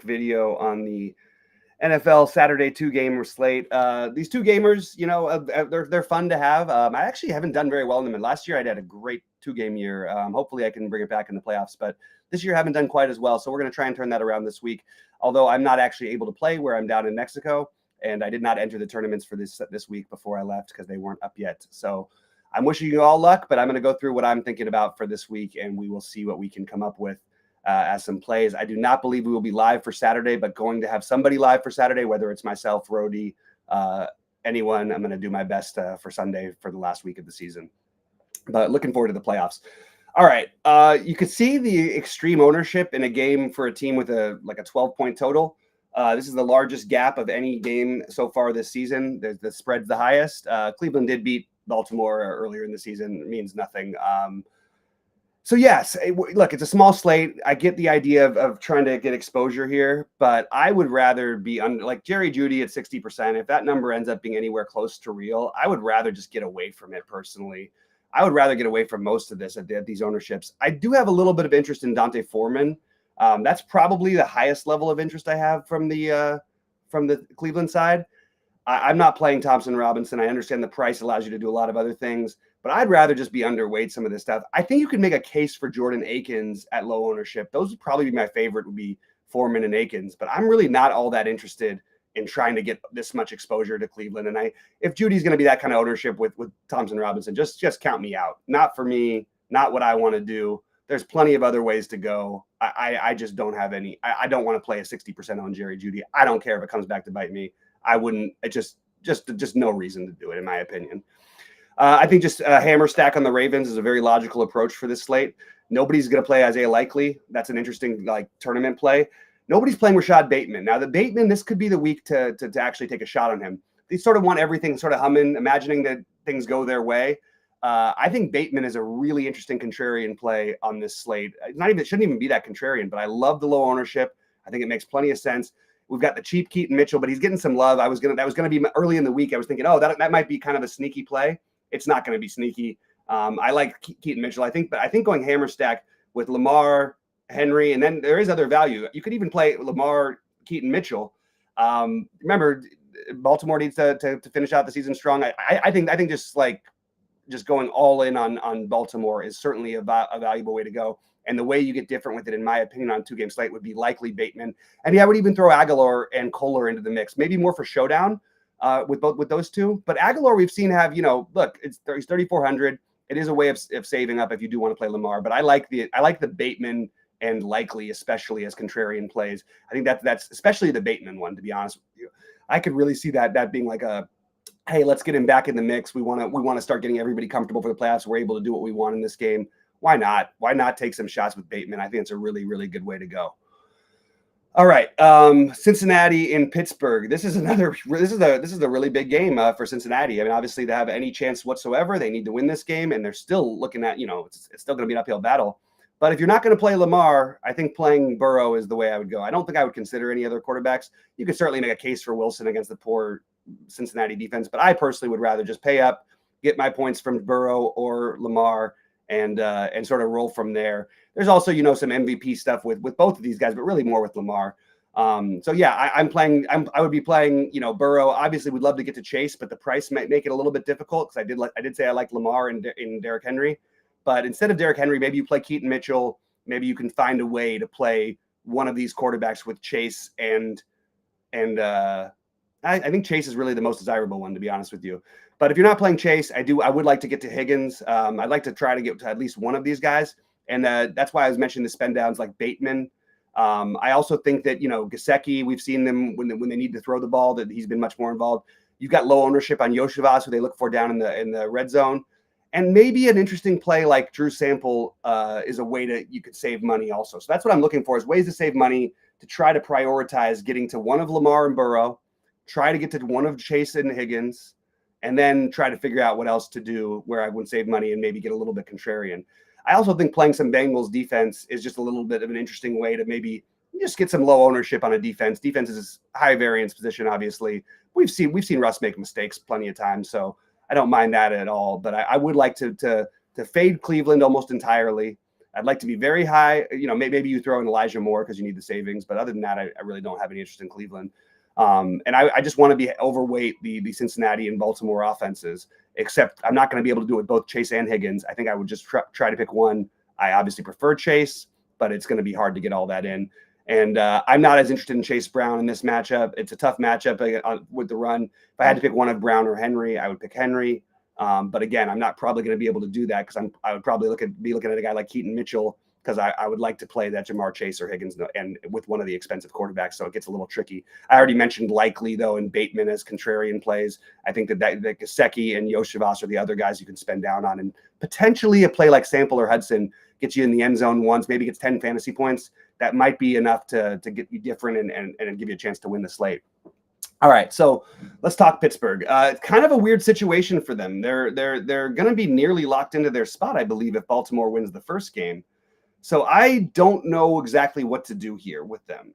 quick video on the NFL Saturday 2-gamer slate. These 2-gamers, they're fun to have. I actually haven't done very well in them. And last year I had a great 2-game year. Hopefully I can bring it back in the playoffs, but this year I haven't done quite as well. So we're going to try and turn that around this week. Although I'm not actually able to play where I'm down in Mexico, and I did not enter the tournaments for this week before I left because they weren't up yet. So I'm wishing you all luck, but I'm going to go through what I'm thinking about for this week, and we will see what we can come up with as some plays. I do not believe we will be live for Saturday, but going to have somebody live for Saturday, whether it's myself, Rody, anyone. I'm going to do my best for Sunday for the last week of the season. But looking forward to the playoffs. All right. You could see the extreme ownership in a game for a team with a 12-point total. This is the largest gap of any game so far this season. The spread's the highest. Cleveland did beat Baltimore earlier in the season. It means nothing. So yes, look, it's a small slate. I get the idea of trying to get exposure here, but I would rather be under, like Jerry Jeudy at 60%. If that number ends up being anywhere close to real, I would rather just get away from it personally. I would rather get away from most of this at these ownerships. I do have a little bit of interest in Dante Foreman. That's probably the highest level of interest I have from the Cleveland side. I'm not playing Thompson Robinson. I understand the price allows you to do a lot of other things, but I'd rather just be underweight some of this stuff. I think you could make a case for Jordan Akins at low ownership. Those would probably be my favorite, would be Foreman and Akins, but I'm really not all that interested in trying to get this much exposure to Cleveland. And if Judy's going to be that kind of ownership with Thompson Robinson, just count me out. Not for me, not what I want to do. There's plenty of other ways to go. I just don't have any. I don't want to play a 60% on Jerry Jeudy. I don't care if it comes back to bite me. I wouldn't. It just no reason to do it, in my opinion. I think just a hammer stack on the Ravens is a very logical approach for this slate. Nobody's going to play Isaiah Likely. That's an interesting tournament play. Nobody's playing Rashad Bateman. Now, the Bateman, this could be the week to actually take a shot on him. They sort of want everything sort of humming, imagining that things go their way. I think Bateman is a really interesting contrarian play on this slate. It shouldn't even be that contrarian, but I love the low ownership. I think it makes plenty of sense. We've got the cheap Keaton Mitchell, but he's getting some love. That was going to be early in the week. I was thinking, that might be kind of a sneaky play. It's not going to be sneaky. I like Keaton Mitchell, but I think going hammer stack with Lamar, Henry, and then there is other value. You could even play Lamar, Keaton Mitchell. Remember, Baltimore needs to finish out the season strong. I think just going all in on Baltimore is certainly a valuable way to go. And the way you get different with it, in my opinion, on 2-game slate would be Likely Bateman. And I would even throw Aguilar and Kohler into the mix, maybe more for showdown with those two. But Aguilar, we've seen have, look, he's 3,400. It is a way of saving up if you do want to play Lamar. But I like the Bateman and Likely, especially as contrarian plays. I think that's especially the Bateman one, to be honest with you. I could really see that being like a, hey, let's get him back in the mix. We want to start getting everybody comfortable for the playoffs. We're able to do what we want in this game. Why not? Why not take some shots with Bateman? I think it's a really, really good way to go. All right, Cincinnati in Pittsburgh. This is a really big game for Cincinnati. I mean, obviously, to have any chance whatsoever, they need to win this game, and they're still looking at, it's still going to be an uphill battle. But if you're not going to play Lamar, I think playing Burrow is the way I would go. I don't think I would consider any other quarterbacks. You could certainly make a case for Wilson against the poor Cincinnati defense, but I personally would rather just pay up, get my points from Burrow or Lamar, and sort of roll from there. There's also, some MVP stuff with both of these guys, but really more with Lamar. So yeah, I would be playing, Burrow. Obviously, we'd love to get to Chase, but the price might make it a little bit difficult because I did say I like Lamar and Derrick Henry. But instead of Derrick Henry, maybe you play Keaton Mitchell. Maybe you can find a way to play one of these quarterbacks with Chase and I think Chase is really the most desirable one, to be honest with you. But if you're not playing Chase, I would like to get to Higgins. I'd like to try to get to at least one of these guys. And that's why I was mentioning the spend downs like Bateman. I also think that, Gesicki, we've seen them when they need to throw the ball, that he's been much more involved. You've got low ownership on Yoshivas, who they look for down in the red zone. And maybe an interesting play like Drew Sample is a way you could save money also. So that's what I'm looking for, is ways to save money, to try to prioritize getting to one of Lamar and Burrow, try to get to one of Chase and Higgins, and then try to figure out what else to do where I would save money and maybe get a little bit contrarian. I also think playing some Bengals defense is just a little bit of an interesting way to maybe just get some low ownership on a defense. Defense is a high variance position, obviously. We've seen Russ make mistakes plenty of times, so I don't mind that at all. But I would like to fade Cleveland almost entirely I'd like to be very high. Maybe you throw in Elijah Moore because you need the savings, but other than that, I really don't have any interest in Cleveland. And I just want to be overweight the Cincinnati and Baltimore offenses, except I'm not going to be able to do it with both Chase and Higgins. I think I would just try to pick one. I obviously prefer Chase, but it's going to be hard to get all that in. And I'm not as interested in Chase Brown in this matchup. It's a tough matchup with the run. If I had to pick one of Brown or Henry, I would pick Henry. But again, I'm not probably going to be able to do that because I would probably be looking at a guy like Keaton Mitchell because I would like to play that Jamar Chase or Higgins and with one of the expensive quarterbacks, so it gets a little tricky. I already mentioned Likely, though, and Bateman as contrarian plays. I think that Gesicki and Yoshivas are the other guys you can spend down on, and potentially a play like Sample or Hudson gets you in the end zone once, maybe gets 10 fantasy points. That might be enough to get you different and give you a chance to win the slate. All right, so let's talk Pittsburgh. Kind of a weird situation for them. They're going to be nearly locked into their spot, I believe, if Baltimore wins the first game. So I don't know exactly what to do here with them.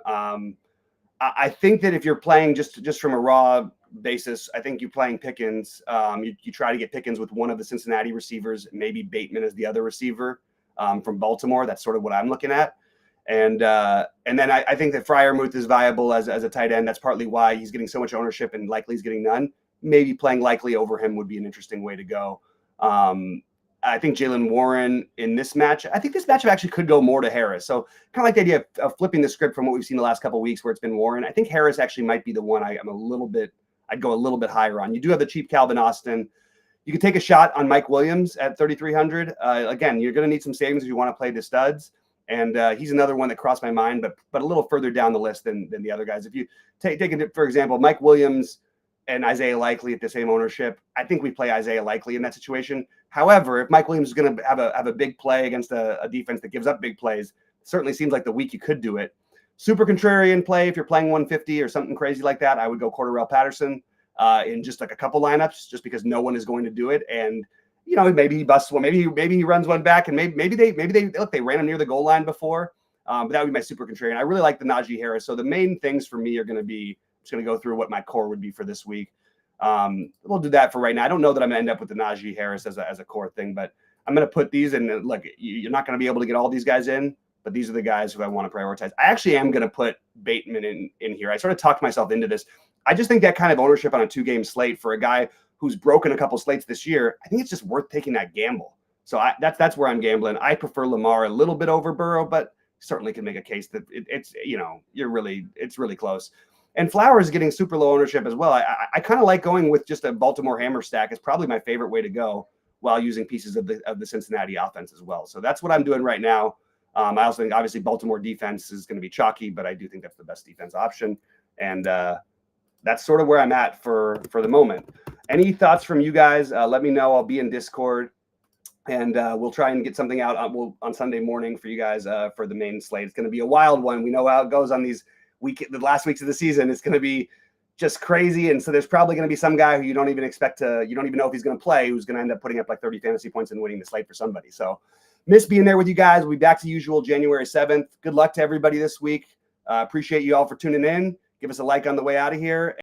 I think that if you're playing just from a raw basis, I think you're playing Pickens. You try to get Pickens with one of the Cincinnati receivers, maybe Bateman as the other receiver from Baltimore. That's sort of what I'm looking at. And then I think that Freiermuth is viable as a tight end. That's partly why he's getting so much ownership and Likely is getting none. Maybe playing Likely over him would be an interesting way to go. I think Jalen Warren in this match, I think this matchup actually could go more to Harris. So kind of like the idea of flipping the script from what we've seen the last couple of weeks where it's been Warren. I think Harris actually might be the one I'd go a little bit higher on. You do have the cheap Calvin Austin. You can take a shot on Mike Williams at 3,300. Again, you're going to need some savings if you want to play the studs. And he's another one that crossed my mind, but a little further down the list than the other guys. If you take it, for example, Mike Williams and Isaiah Likely at the same ownership, I think we play Isaiah Likely in that situation. However, if Mike Williams is going to have a big play against a defense that gives up big plays, it certainly seems like the week you could do it. Super contrarian play, if you're playing 150 or something crazy like that, I would go Cordarrelle Patterson in just like a couple lineups, just because no one is going to do it. And maybe he busts one, maybe he runs one back, and maybe they ran him near the goal line before. But that would be my super contrarian. I really like the Najee Harris. So the main things for me are going to be, just going to go through what my core would be for this week. We'll do that for right now. I don't know that I'm going to end up with the Najee Harris as a core thing, but I'm going to put these in. Look, you're not going to be able to get all these guys in, but these are the guys who I want to prioritize. I actually am going to put Bateman in here. I sort of talked myself into this. I just think that kind of ownership on a 2-game slate for a guy who's broken a couple slates this year, I think it's just worth taking that gamble. So that's where I'm gambling. I prefer Lamar a little bit over Burrow, but certainly can make a case that it's really close. And Flowers is getting super low ownership as well. I kind of like going with just a Baltimore hammer stack. It's probably my favorite way to go while using pieces of the Cincinnati offense as well. So that's what I'm doing right now. I also think obviously Baltimore defense is going to be chalky, but I do think that's the best defense option. And that's sort of where I'm at for the moment. Any thoughts from you guys? Let me know. I'll be in Discord, and we'll try and get something out on Sunday morning for you guys for the main slate. It's going to be a wild one. We know how it goes on the last weeks of the season. It's going to be just crazy, and so there's probably going to be some guy who you don't even know if he's going to play, who's going to end up putting up like 30 fantasy points and winning the slate for somebody. So miss being there with you guys. We'll be back to usual January 7th. Good luck to everybody this week. Appreciate you all for tuning in. Give us a like on the way out of here.